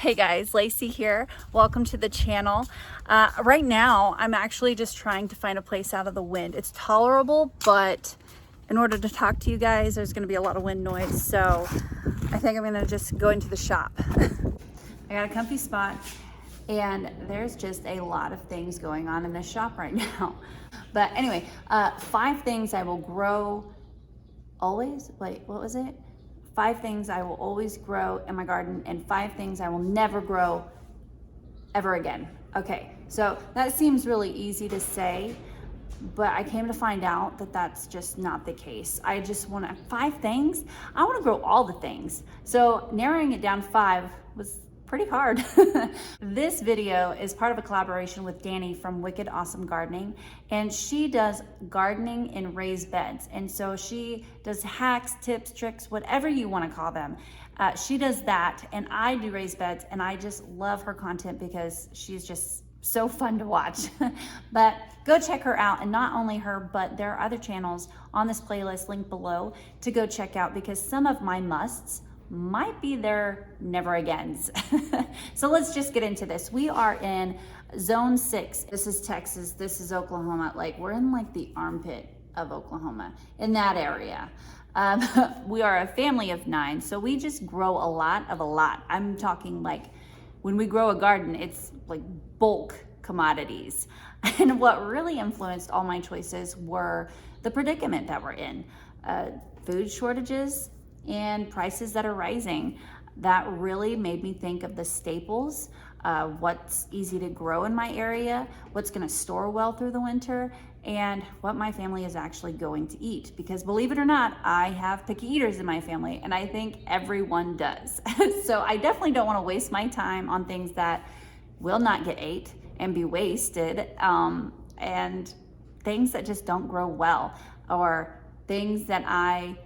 Hey guys, Lacey here. Welcome to the channel. Right now, I'm actually just trying to find a place out of the wind. It's tolerable, but in order to talk to you guys, there's gonna be a lot of wind noise. So I think I'm gonna just go into the shop. I got a comfy spot and there's just a lot of things going on in this shop right now. But anyway, 5 things I will grow always. Wait, what was it? 5 things I will always grow in my garden and 5 things I will never grow ever again. Okay, so that seems really easy to say, but I came to find out that that's just not the case. I just want 5 things. I want to grow all the things. So narrowing it down to 5 was pretty hard. This video is part of a collaboration with Dani from Wicked Awesome Gardening, and she does gardening in raised beds. And so she does hacks, tips, tricks, whatever you want to call them. She does that, and I do raised beds, and I just love her content because she's just so fun to watch. But go check her out, and not only her, but there are other channels on this playlist linked below to go check out, because some of my musts might be their never agains. So let's just get into this. We are in zone 6. This is Texas, this is Oklahoma. Like, we're in like the armpit of Oklahoma, in that area. We are a family of 9, so we just grow a lot of a lot. I'm talking like when we grow a garden, it's like bulk commodities. And what really influenced all my choices were the predicament that we're in. Food shortages and prices that are rising. That really made me think of the staples, what's easy to grow in my area, what's gonna store well through the winter, and what my family is actually going to eat. Because believe it or not, I have picky eaters in my family, and I think everyone does. So I definitely don't wanna waste my time on things that will not get ate and be wasted, and things that just don't grow well, or things that I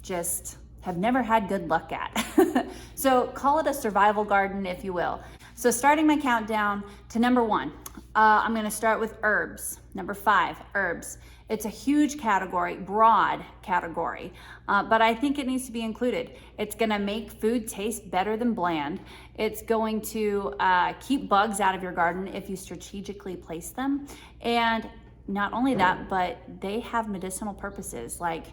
just have never had good luck at. So call it a survival garden, if you will. So starting my countdown to number 1, I'm gonna start with herbs. Number 5, herbs. It's a huge category, broad category, but I think it needs to be included. It's gonna make food taste better than bland. It's going to keep bugs out of your garden if you strategically place them. And not only that, but they have medicinal purposes, like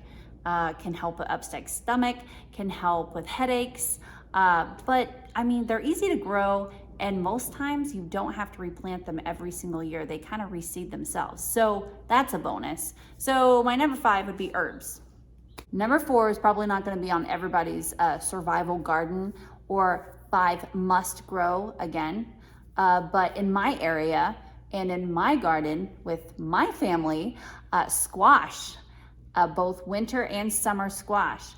can help with upset stomach, can help with headaches, but I mean, they're easy to grow, and most times you don't have to replant them every single year. They kind of reseed themselves, so that's a bonus. So my number 5 would be herbs. Number 4 is probably not going to be on everybody's survival garden or 5 must grow again, but in my area and in my garden with my family, squash. Both winter and summer squash.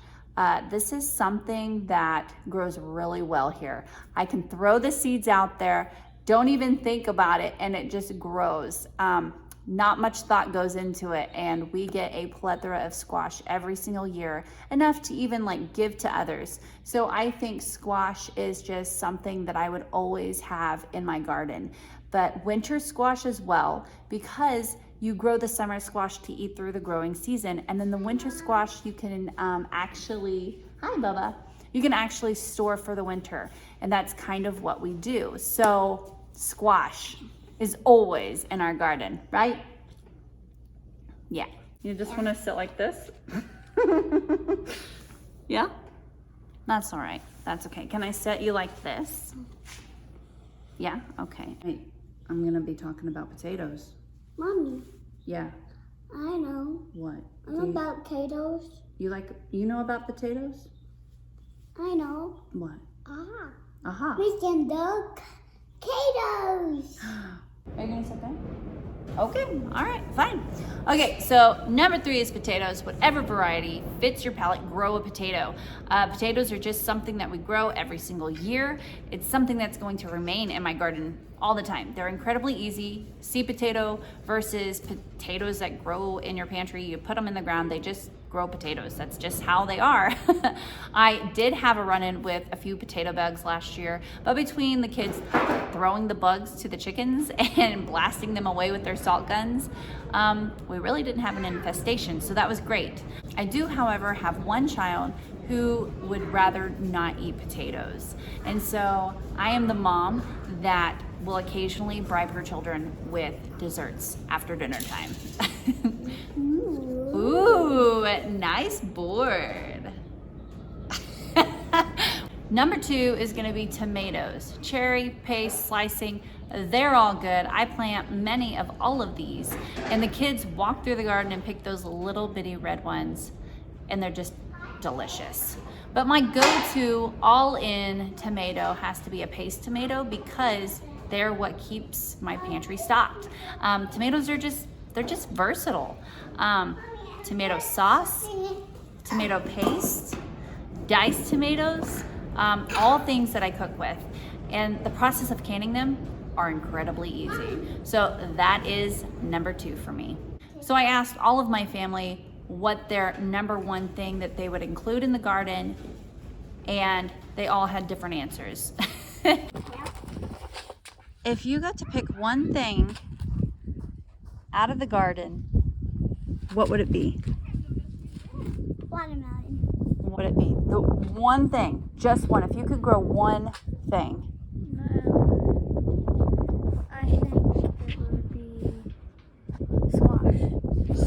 This is something that grows really well here. I can throw the seeds out there, don't even think about it, and it just grows. Not much thought goes into it, and we get a plethora of squash every single year, enough to even like give to others. So I think squash is just something that I would always have in my garden. But winter squash as well, because you grow the summer squash to eat through the growing season, and then the winter squash you can actually, hi Bubba, you can actually store for the winter, and that's kind of what we do. So squash is always in our garden, right? Yeah. You just want to sit like this? Yeah? That's all right. That's okay. Can I set you like this? Yeah? Okay. Hey, I'm going to be talking about potatoes. Mommy. Yeah. I know. What? I know about potatoes. You know about potatoes? I know. What? Ah. Aha. We can do potatoes. Are you gonna sit down? Okay, all right, fine. Okay, so number 3 is potatoes. Whatever variety fits your palate, grow a potato. Potatoes are just something that we grow every single year. It's something that's going to remain in my garden all the time. They're incredibly easy. Seed potato versus potatoes that grow in your pantry. You put them in the ground, they just grow potatoes. That's just how they are. I did have a run-in with a few potato bugs last year, but between the kids throwing the bugs to the chickens and blasting them away with their salt guns, we really didn't have an infestation, so that was great. I do, however, have one child who would rather not eat potatoes. And so I am the mom that will occasionally bribe her children with desserts after dinner time. Ooh, nice board. Number 2 is gonna be tomatoes. Cherry, paste, slicing, they're all good. I plant many of all of these, and the kids walk through the garden and pick those little bitty red ones, and they're just delicious. But my go-to all-in tomato has to be a paste tomato because they're what keeps my pantry stocked. Tomatoes are they're just versatile. Tomato sauce, tomato paste, diced tomatoes, all things that I cook with. And the process of canning them are incredibly easy. So that is number 2 for me. So I asked all of my family what their number 1 thing that they would include in the garden, and they all had different answers. If you got to pick one thing out of the garden, what would it be? Watermelon. What would it be? The one thing, just one. If you could grow one thing. I think it would be squash.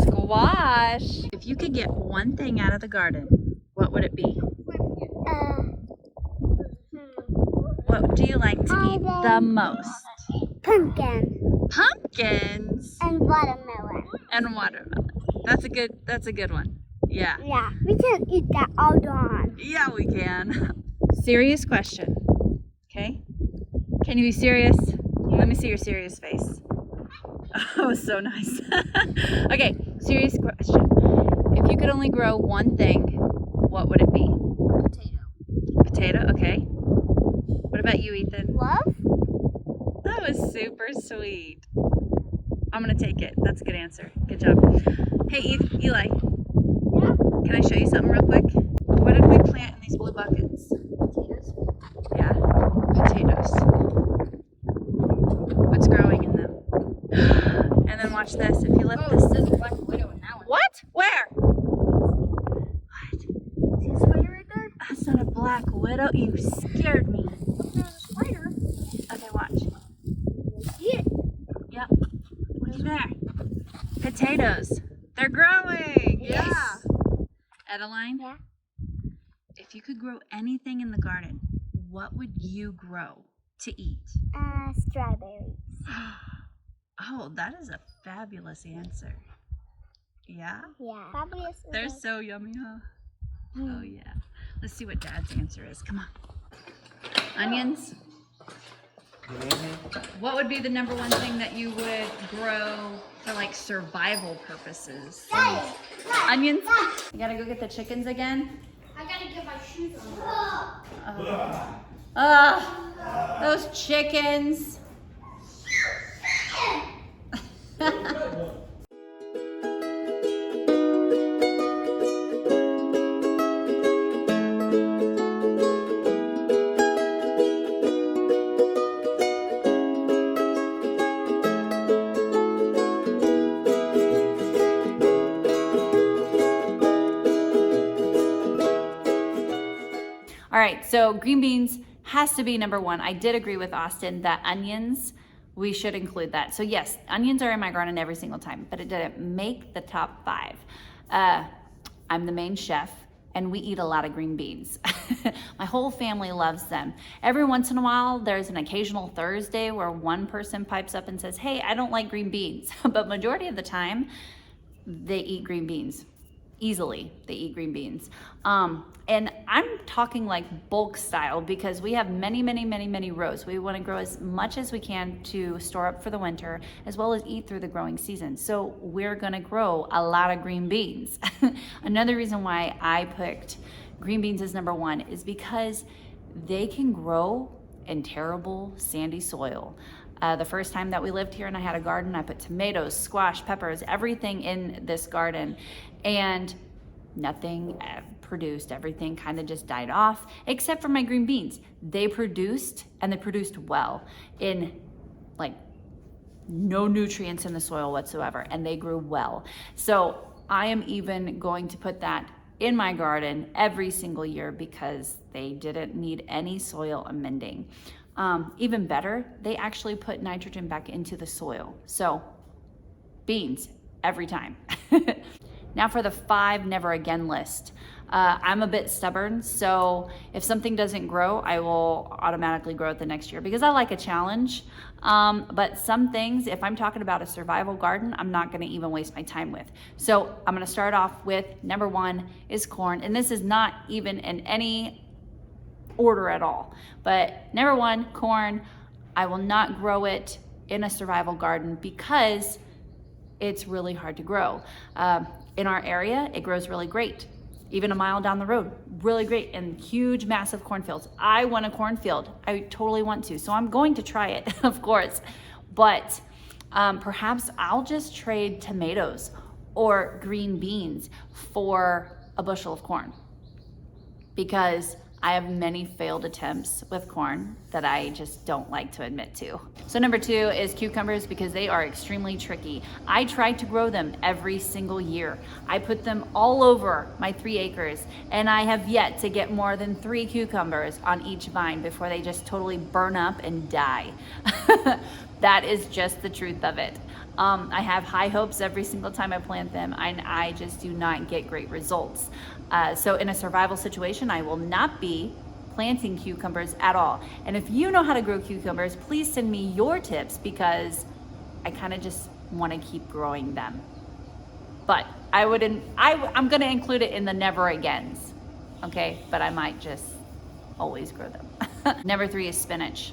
Squash. If you could get one thing out of the garden, what would it be? What do you like to eat the most? Pumpkin. Pumpkins And watermelon. and watermelon. That's a good one. Yeah. Yeah, we can eat that all dawn. Yeah, we can. Serious question. Okay? Can you be serious? Let me see your serious face. Oh, so nice. Okay, serious question. If you could only grow one thing, what would it be? Potato. Potato, okay. What about you, Ethan? Love? That was super sweet. I'm gonna take it. That's a good answer. Good job. Hey, Eli, Yeah. can I show you something real quick? What did we plant in these blue buckets? Potatoes. Yeah, potatoes. What's growing in them? And then watch this. If you lift this. There's a black widow in that one. What? Where? What? See the spider right there? That's not a black widow. You scared me. There's a spider. Okay, watch. See it? Yep. Look there. Potatoes. They're growing. Yes. Yeah. Adeline? Yeah. If you could grow anything in the garden, what would you grow to eat? Strawberries. Oh, that is a fabulous answer. Yeah? Yeah. Fabulous. They're so yummy, huh? Oh, yeah. Let's see what Dad's answer is. Come on. Onions? What would be the number 1 thing that you would grow for like survival purposes? Onions? You gotta go get the chickens again? I gotta get my shoes on. Those chickens. All right, so green beans has to be number 1. I did agree with Austin that onions, we should include that. So yes, onions are in my garden every single time, but it didn't make the top 5. I'm the main chef, and we eat a lot of green beans. My whole family loves them. Every once in a while, there's an occasional Thursday where one person pipes up and says, hey, I don't like green beans. But majority of the time, they eat green beans. Easily, they eat green beans. And I'm talking like bulk style because we have many, many, many, many rows. We want to grow as much as we can to store up for the winter, as well as eat through the growing season. So we're gonna grow a lot of green beans. Another reason why I picked green beans as number 1 is because they can grow in terrible sandy soil. The first time that we lived here and I had a garden, I put tomatoes, squash, peppers, everything in this garden, and nothing produced. Everything kind of just died off, except for my green beans. They produced, and they produced well, in like no nutrients in the soil whatsoever, and they grew well. So I am even going to put that in my garden every single year because they didn't need any soil amending. Even better, they actually put nitrogen back into the soil. So beans every time. Now for the 5 never again list. I'm a bit stubborn, so if something doesn't grow, I will automatically grow it the next year because I like a challenge. But some things, if I'm talking about a survival garden, I'm not gonna even waste my time with. So I'm gonna start off with number 1 is corn, and this is not even in any order at all. But number 1, corn. I will not grow it in a survival garden because it's really hard to grow. In our area, it grows really great. Even a mile down the road, really great, and huge, massive cornfields. I want a cornfield. I totally want to, so I'm going to try it, of course. But perhaps I'll just trade tomatoes or green beans for a bushel of corn because I have many failed attempts with corn that I just don't like to admit to. So number 2 is cucumbers because they are extremely tricky. I try to grow them every single year. I put them all over my 3 acres and I have yet to get more than 3 cucumbers on each vine before they just totally burn up and die. That is just the truth of it. I have high hopes every single time I plant them and I just do not get great results. So in a survival situation, I will not be planting cucumbers at all. And if you know how to grow cucumbers, please send me your tips because I kind of just want to keep growing them. But I'm going to include it in the never agains, okay? But I might just always grow them. Number 3 is spinach.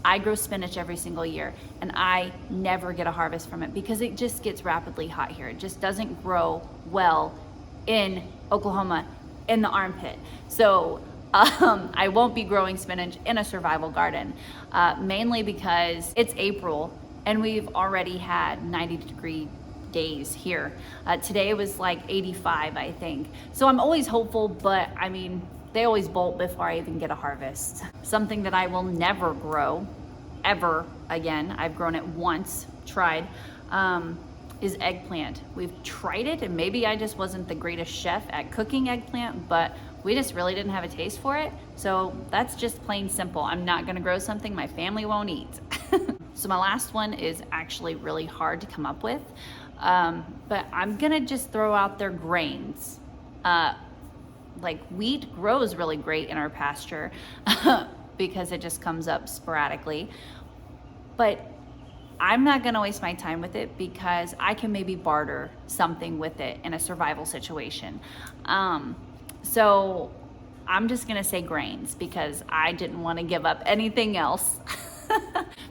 I grow spinach every single year and I never get a harvest from it because it just gets rapidly hot here. It just doesn't grow well in Oklahoma in the armpit. So I won't be growing spinach in a survival garden, mainly because it's April and we've already had 90-degree days here. Today was like 85, I think. So I'm always hopeful, but I mean, they always bolt before I even get a harvest. Something that I will never grow ever again, I've grown it once, tried, is eggplant. We've tried it and maybe I just wasn't the greatest chef at cooking eggplant, but we just really didn't have a taste for it. So that's just plain simple. I'm not gonna grow something my family won't eat. So my last one is actually really hard to come up with, but I'm gonna just throw out their grains. Like wheat grows really great in our pasture because it just comes up sporadically. But I'm not gonna waste my time with it because I can maybe barter something with it in a survival situation. So I'm just gonna say grains because I didn't wanna give up anything else.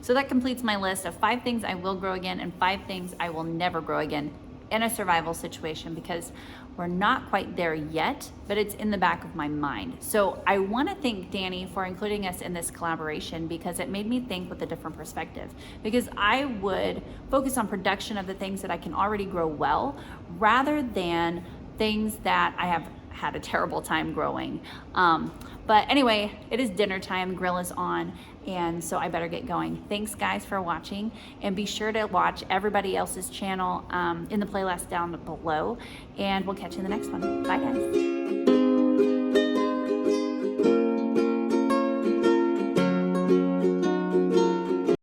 So that completes my list of 5 things I will grow again and 5 things I will never grow again in a survival situation because we're not quite there yet, but it's in the back of my mind. So I want to thank Dani for including us in this collaboration because it made me think with a different perspective. Because I would focus on production of the things that I can already grow well rather than things that I have had a terrible time growing. But anyway, it is dinner time, grill is on, and so I better get going. Thanks guys for watching, and be sure to watch everybody else's channel in the playlist down below, and we'll catch you in the next one. Bye guys.